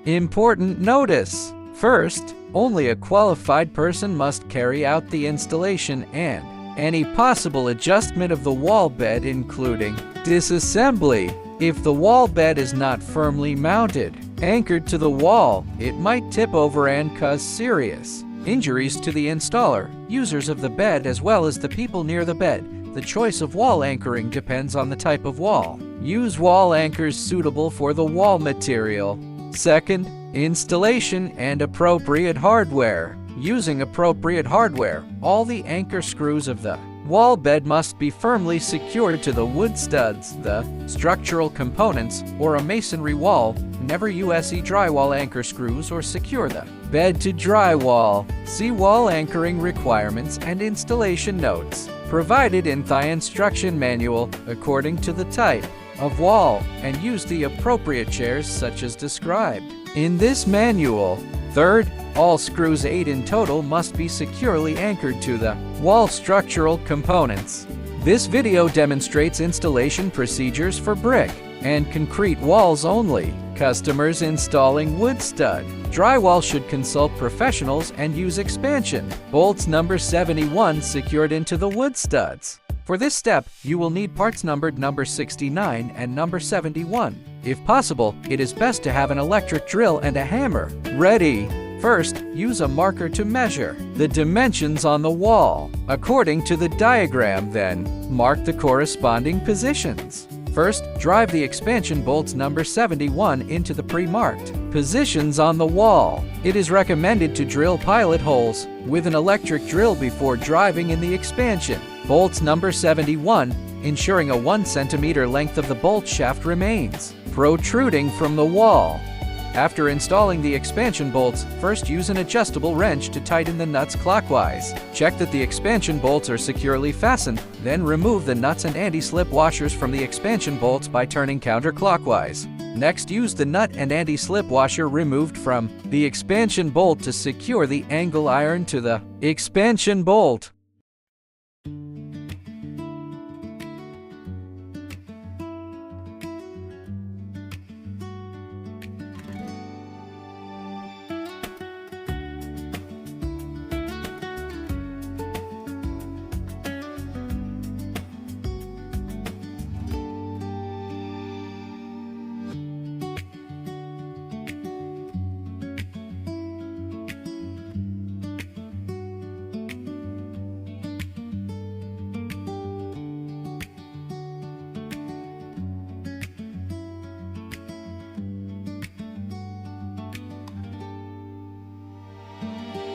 Important notice. First, only a qualified person must carry out the installation and any possible adjustment of the wall bed, including disassembly. If the wall bed is not firmly mounted, anchored to the wall, it might tip over and cause serious injuries to the installer, users of the bed, as well as the people near the bed. The choice of wall anchoring depends on the type of wall. Use wall anchors suitable for the wall material. Second, installation and appropriate hardware. Using appropriate hardware, all the anchor screws of the wall bed must be firmly secured to the wood studs, the structural components, or a masonry wall. Never use drywall anchor screws or secure the bed to drywall. See wall anchoring requirements and installation notes provided in the instruction manual according to the type of wall, and use the appropriate chairs such as described in this manual. Third, all screws, 8 in total, must be securely anchored to the wall structural components. This video demonstrates installation procedures for brick and concrete walls only. Customers installing wood stud drywall should consult professionals and use expansion bolts number 71 secured into the wood studs. For this step, you will need parts numbered number 69 and number 71. If possible, it is best to have an electric drill and a hammer ready. First, use a marker to measure the dimensions on the wall according to the diagram, then mark the corresponding positions. First, drive the expansion bolts number 71 into the pre-marked positions on the wall. It is recommended to drill pilot holes with an electric drill before driving in the expansion bolts number 71, ensuring a 1 centimeter length of the bolt shaft remains protruding from the wall. After installing the expansion bolts, first use an adjustable wrench to tighten the nuts clockwise. Check that the expansion bolts are securely fastened, then remove the nuts and anti-slip washers from the expansion bolts by turning counterclockwise. Next, use the nut and anti-slip washer removed from the expansion bolt to secure the angle iron to the expansion bolt.